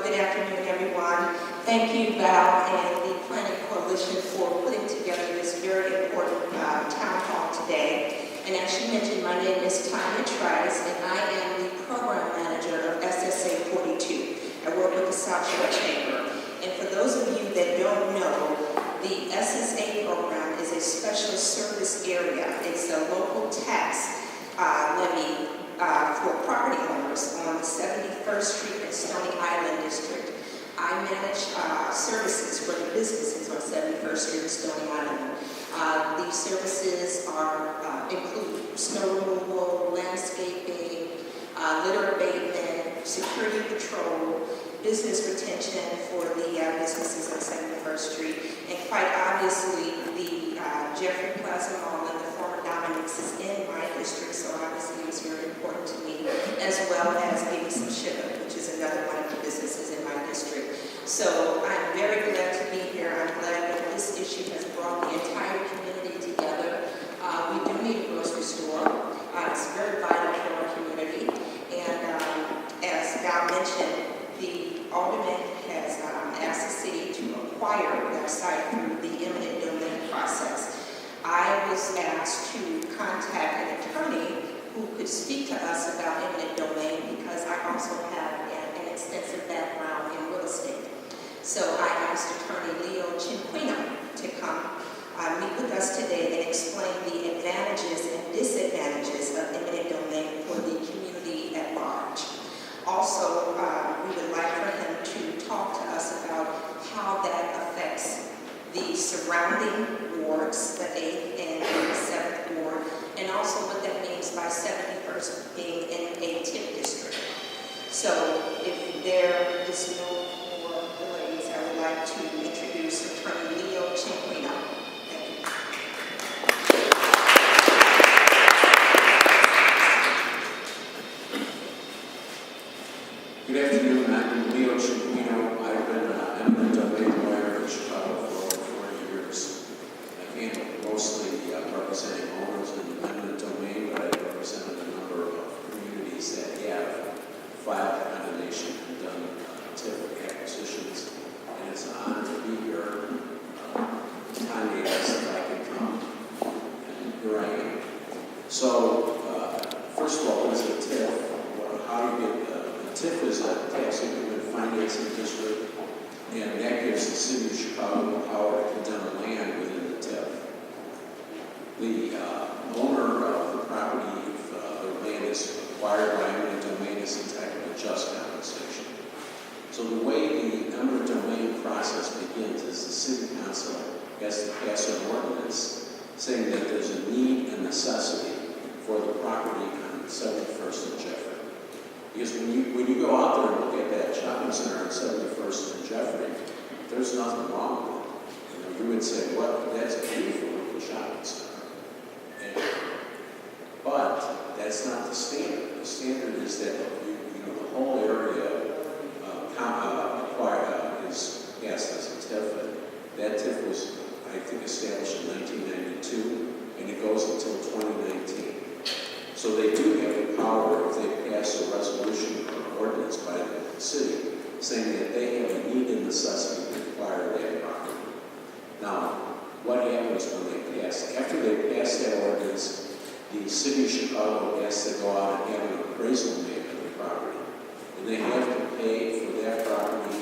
Good afternoon, everyone. Thank you, Val, and the Planning Coalition for putting together this very important town hall today. And as she mentioned, my name is Tanya Trice, and I am the program manager of SSA 42. I work with the South Shore Chamber. And for those of you that don't know, the SSA program is a special service area. It's a local tax levy for property owners on 71st Street in Stony Island District. I manage services for the businesses on 71st Street in Stony Island. These services include snow removal, landscaping, litter abatement, security patrol, business retention for the businesses on 71st Street, and quite obviously the Jeffery Plaza Mall and the former Dine is in my district, so obviously it's very important to me, as well as giving some sugar, which is another one of the businesses in my district. So I'm very glad to be here. I'm glad that this issue has brought the entire community together. We do need a grocery store. It's very vital for our community. And as Val mentioned, the Alderman has asked the city to acquire that site through the eminent domain process. I was asked to contact an attorney who could speak to us about eminent domain because I also have an extensive background in real estate. So I asked attorney Leo Cinquino to come meet with us today and explain the advantages and disadvantages of eminent domain for the community at large. Also, we would like for him to talk to us about how that affects the surrounding wards, the 8th and the 7th ward, and also what that means by 71st being in a TIF district. So if there is no more delays, I would like to introduce Attorney Leo Cinquino. Thank you. Good afternoon, I'm Leo Cinquino. I've been an eminent domain lawyer in Chicago for over 40 years. I handle mostly representing owners in the eminent domain, but I've represented a number of communities that have filed condemnation and done TIF acquisitions. And it's an honor to be here. Tanya asked if I could come, and here I am. So, first of all, what is a TIF? How do you get TIF is a tax increment financing district, and that gives the city of Chicago the power to condemn land within the TIF. The owner of the property, if the land is acquired by eminent domain, is entitled to just compensation. So the way the eminent domain process begins is the city council has to pass an ordinance saying that there's a need and necessity for the property on 71st and Jeffery. Because when you go out there and look at that shopping center on 71st and Jeffery, there's nothing wrong with it. You would say, well, that's a beautiful little shopping center. But that's not the standard. The standard is that the whole area is passed as a TIF. And that TIF was, I think, established in 1992, and it goes until 2019. So they do have the power, if they pass a resolution or ordinance by the city, saying that they have a need and necessity to acquire that property. Now, what happens when they pass? After they pass that ordinance, the city of Chicago has to go out and have an appraisal made of the property. And they have to pay for that property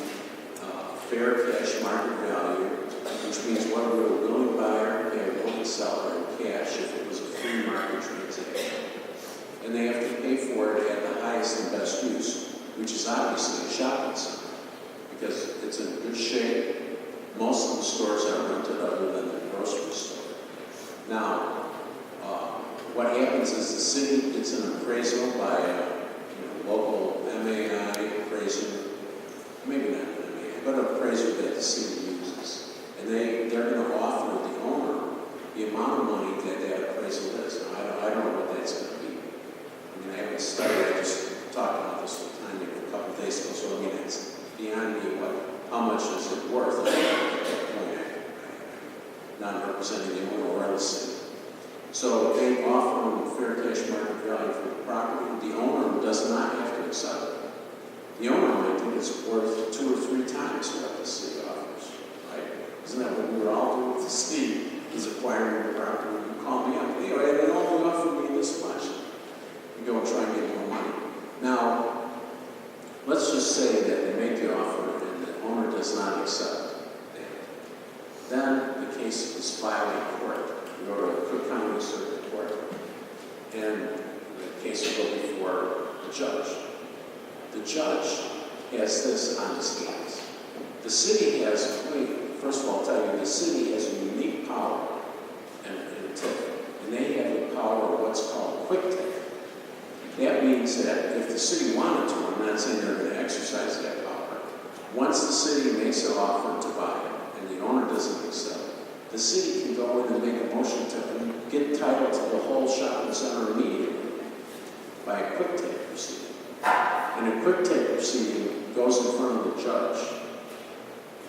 fair cash market value, which means what would a willing buyer pay a willing seller in cash if it was a free market transaction. And they have to pay for it at the highest and best use, which is obviously a shopping center, because it's in good shape. Most of the stores are rented other than the grocery store. Now, what happens is the city gets an appraisal by a local MAI appraiser, maybe not an MAI, but an appraiser that the city uses. And they're going to offer the owner the amount of money that appraisal is. Now, I don't know what that's going to be. I mean, I haven't studied. I just talked about this with Tanya a couple of days ago, so I mean, it's beyond me how much is it worth at that point. I'm not representing the owner or the city. So they offer them fair cash market value for the property. The owner does not have to accept it. The owner might think it's is worth 2 or 3 times what the city offers, right? Isn't that what we were all doing with the city, is acquiring the property? You call me up, anyway, they only offer me this much. You go and try and get more money. Now, let's just say that they make the offer and the owner does not accept that. Then the case is filed in court. You go to the Cook County Circuit Court, and the case will go before the judge. The judge has this on his hands. The city has, first of all, I'll tell you, the city has a unique power in a TIF, and they have the power of what's called quick take. That means that if the city wanted to, I'm not saying they're going to exercise that power, once the city makes an offer to buy it and the owner doesn't accept, the city can go in and make a motion to get title to the whole shopping center immediately by a quick take proceeding. And a quick take proceeding goes in front of the judge.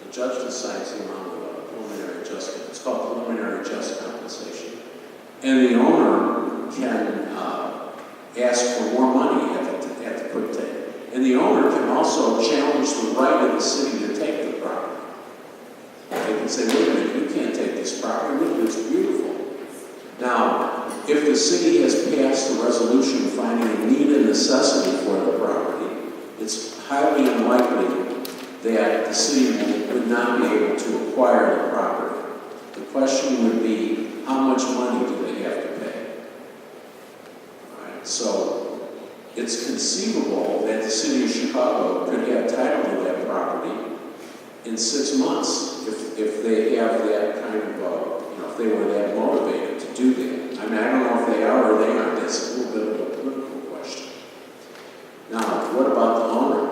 The judge decides the amount of preliminary adjustment. It's called preliminary just compensation. And the owner can ask for more money at the quick take. And the owner can also challenge the right of the city to take the property. They can say, wait a minute, you can't take this property. Look, it's beautiful. Now, if the city has passed a resolution finding a need and necessity for the property, it's highly unlikely that the city would not be able to acquire the property. The question would be, how much money do they have to pay? All right, so it's conceivable that the city of Chicago could have title to that property in 6 months if they have that kind of, if they were that motivated to do that. I mean, I don't know if they are or they aren't. That's a little bit of a political question. Now, what about the owner?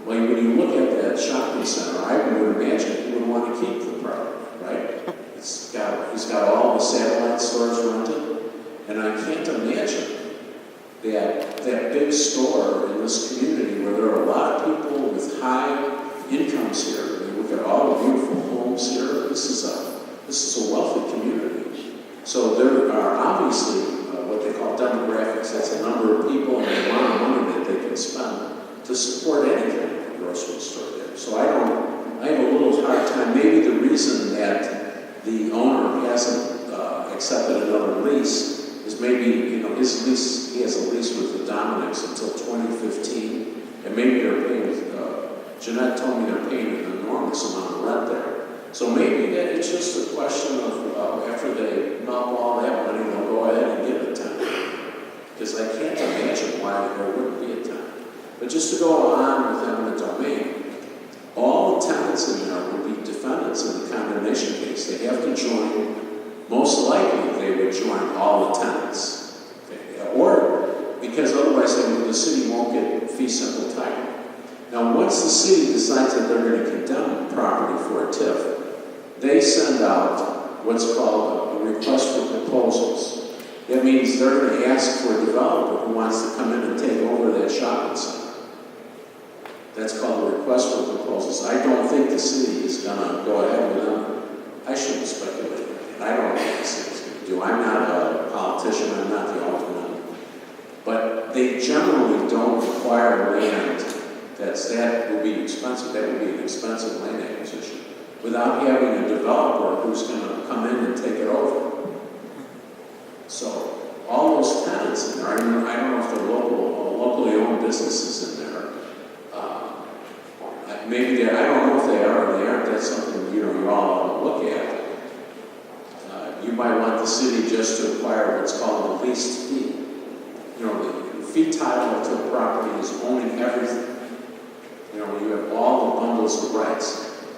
Well, when you look at that shopping center, I would imagine he would want to keep the property, right? He's got all the satellite stores rented, and I can't imagine that big store in this community where there are a lot of people with high incomes here. You look at all the beautiful homes here. This is a wealthy community. So there are obviously what they call demographics. That's a number of people and the amount of money that they can spend to support any kind of grocery store there. So I have a little hard time. Maybe the reason that the owner hasn't accepted another lease is maybe, his lease, he has a lease with the Dominics until 2015, and maybe they're paying, Jeanette told me they're paying an enormous amount of rent there. So maybe that it's just a question of after they mouth all that money, they'll go ahead and get a tenant. Because I can't imagine why there wouldn't be a tenant. But just to go on with eminent domain, all the tenants in there would be defendants in the condemnation case. They have to join, most likely they would join all the tenants. Okay? Or because otherwise the city won't get fee simple title. Now, once the city decides that they're going to condemn property for a TIF, they send out what's called a request for proposals. That means they're going to ask for a developer who wants to come in and take over that shopping center. That's called a request for proposals. I don't think the city is going to go ahead with them. I shouldn't speculate. I don't know what the city's going to do. I'm not a politician. I'm not the alderman. But they generally don't acquire land that would be expensive. That would be an expensive land acquisition without having a developer who's going to come in and take it over. So all those tenants in there, I don't know if they're locally owned businesses in there. Maybe I don't know if they are or they aren't. That's something you all ought to look at. You might want the city just to acquire what's called the leased fee. The fee title to the property is owning everything. You have all the bundles of rights.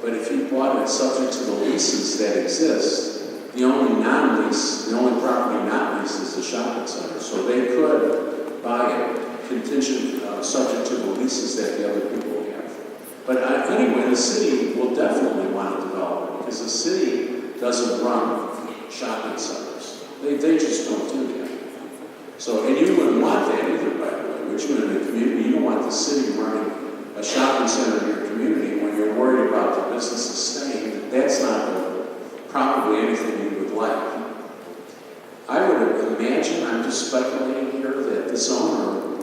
But if you bought it subject to the leases that exist, the only property not leased is the shopping center. So they could buy it contingent, subject to the leases that the other people have. But anyway, the city will definitely want to develop it because the city doesn't run shopping centers. They just don't do that. So, and you wouldn't want that either, by the way. Which one in the community, you don't want the city running a shopping center in your community when you're worried about the businesses staying. That's not probably anything you would like. I would imagine, I'm just speculating here, that this owner,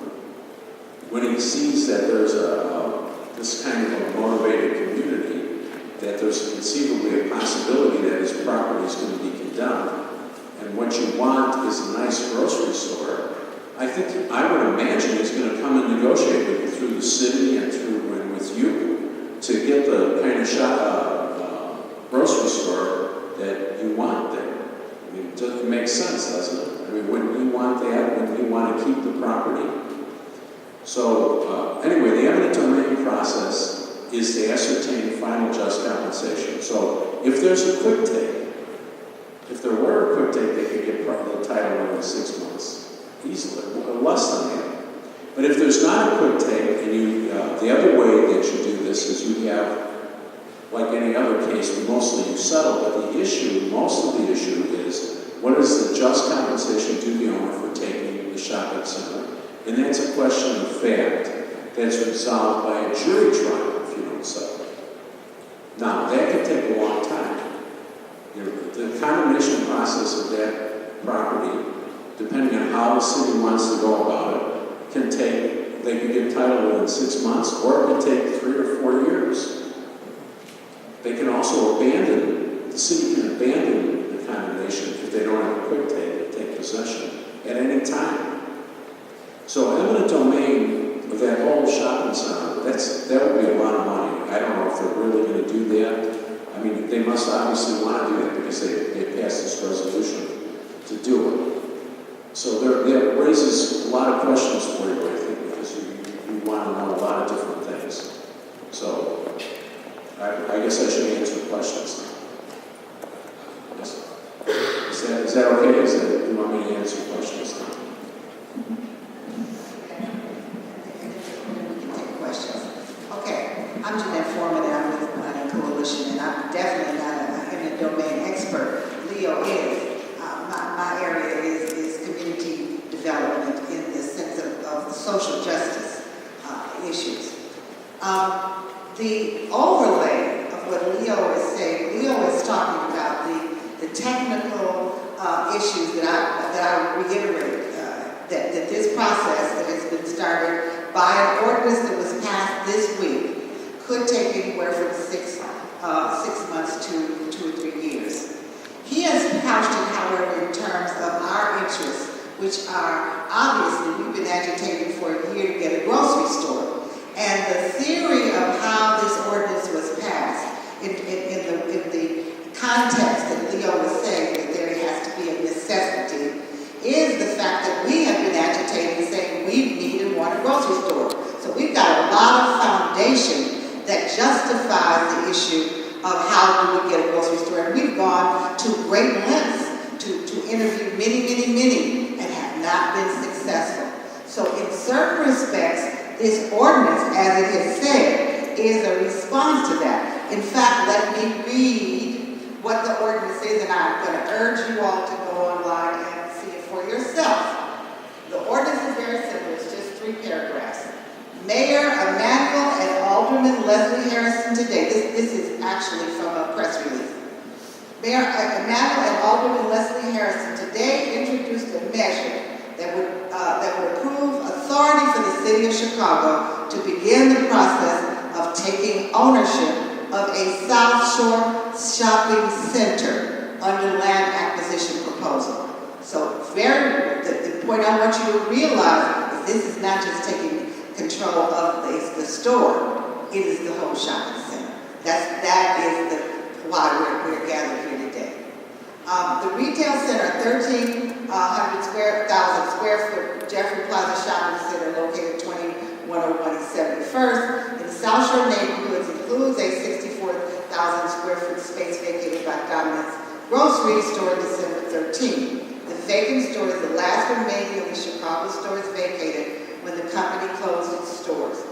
when he sees that there's this kind of a motivated community, that there's conceivably a possibility that his property is going to be condemned, and what you want is a nice grocery store, I would imagine he's going to come and negotiate with you through the city and with you to get the kind of grocery store that you want there. I mean, it makes sense, doesn't it? I mean, wouldn't you want that? Wouldn't you want to keep the property? So, anyway, the eminent domain process is to ascertain final just compensation. So, if there's a quick take, if there were a quick take, they could get the title within 6 months, easily, less than that. But if there's not a quick take, and the other way that you do this is you have, like any other case, mostly you settle, but most of the issue is, what is the just compensation to the owner for taking the shopping center? And that's a question of fact that's resolved by a jury trial if you don't settle. Now, that can take a long time. The condemnation process of that property, depending on how the city wants to go about it, they can get title within 6 months, or it can take 3 or 4 years. They can also the city can abandon the condemnation if they don't have a quick take possession at any time. So eminent domain with that whole shopping center, that would be a lot of money. I don't know if they're really going to do that. I mean, they must obviously want to do that because they passed this resolution to do it. So that raises a lot of questions for you, I think, because you want to know a lot of different things. So I guess I should answer questions now. Yes. Is that okay? Do you want me to answer questions now? I'm Jeanette Foreman, and I'm with the Planning Coalition, and I'm definitely not an eminent domain expert. Leo is. My area is community development in the sense of social justice issues. The overlay of what Leo is saying, Leo is talking about the technical issues that I reiterate, that this process that has been started by an ordinance that was passed this week could take anywhere from 6 months to 2 or 3 years. He has couched it, however, in terms of our interests, which are obviously we've been agitating for a year to get a grocery store. And the theory of how this ordinance was passed in the context that Leo was saying that there has to be a necessity is the fact that we have been agitating saying we need and want a grocery store. So we've got a lot of foundation that justifies the issue of how do we get a grocery store. And we've gone to great lengths to interview many, and have not been successful. So in certain respects, this ordinance, as it is said, is a response to that. In fact, let me read what the ordinance is, and I'm going to urge you all to go online and see it for yourself. The ordinance is very simple. It's just 3 paragraphs. Mayor Emanuel and Alderman Leslie Harrison today. This is actually from a press release. Mayor Emanuel and Alderman Leslie Harrison today introduced a measure that would approve authority for the city of Chicago to begin the process of taking ownership of a South Shore shopping center under land acquisition proposal. So the point I want you to realize is this is not just taking control of the store, it is the whole shopping center. That is why we're gathered here today. The retail center, 1,300 square foot Jeffery Plaza shopping center located 2101 East 71st in the South Shore neighborhoods includes a 64,000 square foot space vacated by Dominant's grocery store December 13. The vacant store is the last remaining of the Chicago stores vacated when the company closed its stores.